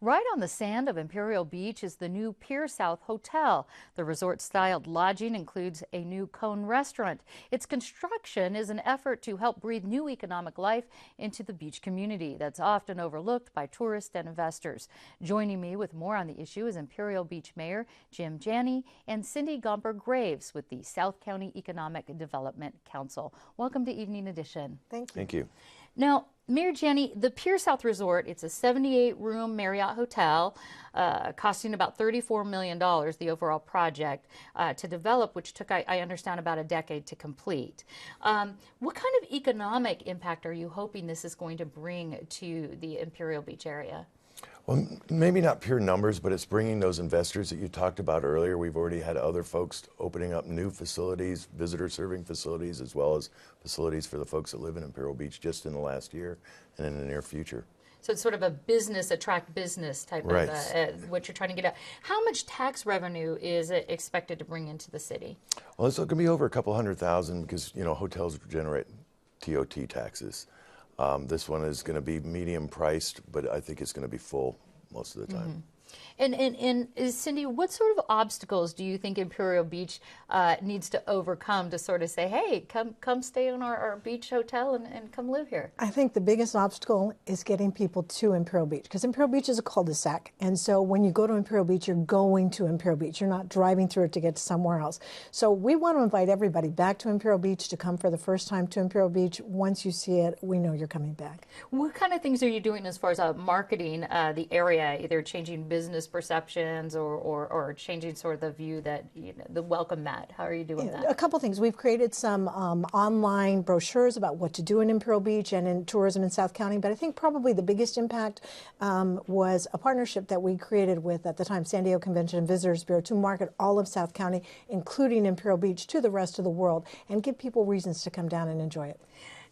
Right on the sand of Imperial Beach is the new Pier South Hotel. The resort-styled lodging includes a new cone restaurant. Its construction is an effort to help breathe new economic life into the beach community that's often overlooked by tourists and investors. Joining me with more on the issue is Imperial Beach Mayor Jim Janney and Cindy Gomber-Graves with the South County Economic Development Council. Welcome to Evening Edition. Thank you. Thank you. Now, Mayor Janney, the Pier South Resort, it's a 78-room Marriott hotel, costing about $34 million, the overall project, to develop, which took, I understand, about a decade to complete. What kind of economic impact are you hoping this is going to bring to the Imperial Beach area? Well, maybe not pure numbers, but it's bringing those investors that you talked about earlier. We've already had other folks opening up new facilities, visitor serving facilities, as well as facilities for the folks that live in Imperial Beach just in the last year and in the near future. So it's sort of a attract business type right. of what you're trying to get at. How much tax revenue is it expected to bring into the city? Well, it's going to be over a couple $100,000 because, you know, hotels generate TOT taxes. This one is going to be medium priced, but I think it's going to be full most of the time. Mm-hmm. And Cindy, what sort of obstacles do you think Imperial Beach needs to overcome to sort of say, hey, come stay in our beach hotel and come live here? I think the biggest obstacle is getting people to Imperial Beach, because Imperial Beach is a cul-de-sac. And so when you go to Imperial Beach, you're going to Imperial Beach. You're not driving through it to get to somewhere else. So we want to invite everybody back to Imperial Beach to come for the first time to Imperial Beach. Once you see it, we know you're coming back. What kind of things are you doing as far as marketing the area, either changing business perceptions or changing sort of the view that, you know, the welcome mat? How are you doing that? A couple things. We've created some online brochures about what to do in Imperial Beach and in tourism in South County, but I think probably the biggest impact was a partnership that we created with, at the time, San Diego Convention and Visitors Bureau to market all of South County, including Imperial Beach, to the rest of the world and give people reasons to come down and enjoy it.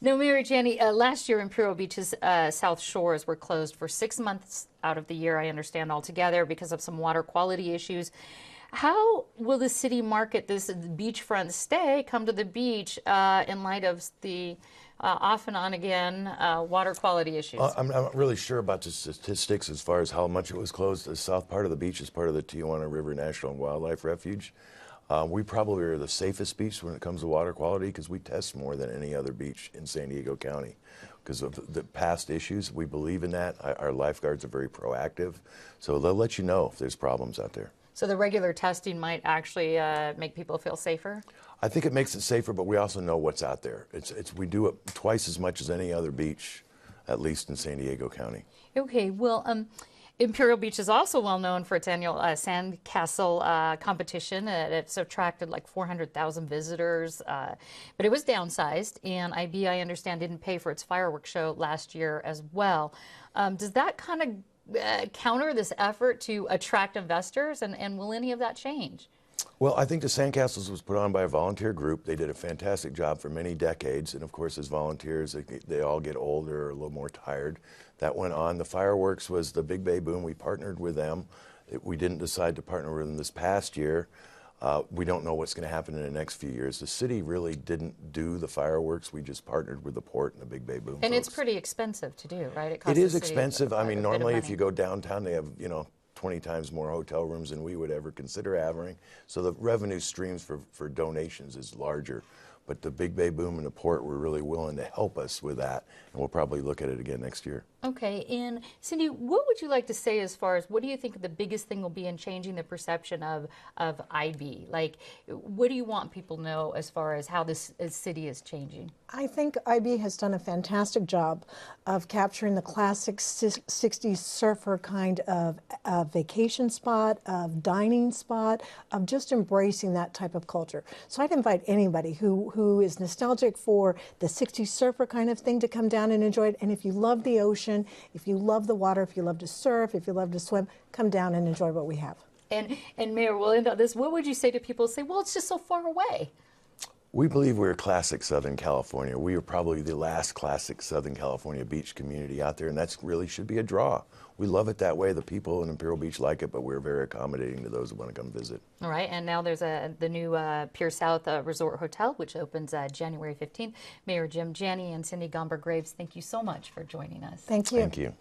Now, Mayor Janney, last year Imperial Beach's South Shores were closed for 6 months out of the year, I understand, altogether because of some water quality issues. How will the city market this beachfront stay, come to the beach, in light of the off and on again water quality issues? I'm not really sure about the statistics as far as how much it was closed. The south part of the beach is part of the Tijuana River National and Wildlife Refuge. We probably are the safest beach when it comes to water quality because we test more than any other beach in San Diego County. Because of the past issues, we believe in that. Our lifeguards are very proactive, so they'll let you know if there's problems out there. So the regular testing might actually make people feel safer? I think it makes it safer, but we also know what's out there. We do it twice as much as any other beach, at least in San Diego County. Okay, well, Imperial Beach is also well known for its annual sandcastle competition. It's attracted like 400,000 visitors, but it was downsized, and IB, I understand, didn't pay for its fireworks show last year as well. Does that kind of counter this effort to attract investors, and will any of that change? Well, I think the Sandcastles was put on by a volunteer group. They did a fantastic job for many decades, and of course, as volunteers, they all get older or a little more tired. That went on. The fireworks was the Big Bay Boom. We partnered with them. We didn't decide to partner with them this past year. We don't know what's going to happen in the next few years. The city really didn't do the fireworks. We just partnered with the port and the Big Bay Boom. And folks. It's pretty expensive to do, right? It is expensive. I mean, normally if you go downtown, they have, you know, 20 times more hotel rooms than we would ever consider having. So the revenue streams for donations is larger. But the Big Bay Boom and the port were really willing to help us with that, and we'll probably look at it again next year. Okay, and Cindy, what would you like to say as far as what do you think the biggest thing will be in changing the perception of IB? Like, what do you want people to know as far as how this city is changing? I think IB has done a fantastic job of capturing the classic 60s surfer kind of vacation spot, of dining spot, of just embracing that type of culture. So I'd invite anybody who is nostalgic for the 60s surfer kind of thing to come down and enjoy it. And if you love the ocean, if you love the water, if you love to surf, if you love to swim, come down and enjoy what we have. And Mayor, we'll end on this. What would you say to people who say, well, it's just so far away? We believe we're classic Southern California. We are probably the last classic Southern California beach community out there, and that's really should be a draw. We love it that way. The people in Imperial Beach like it, but we're very accommodating to those who want to come visit. All right, and now there's the new Pier South Resort Hotel, which opens January 15th. Mayor Jim Janney and Cindy Gomber-Graves, thank you so much for joining us. Thank you. Thank you.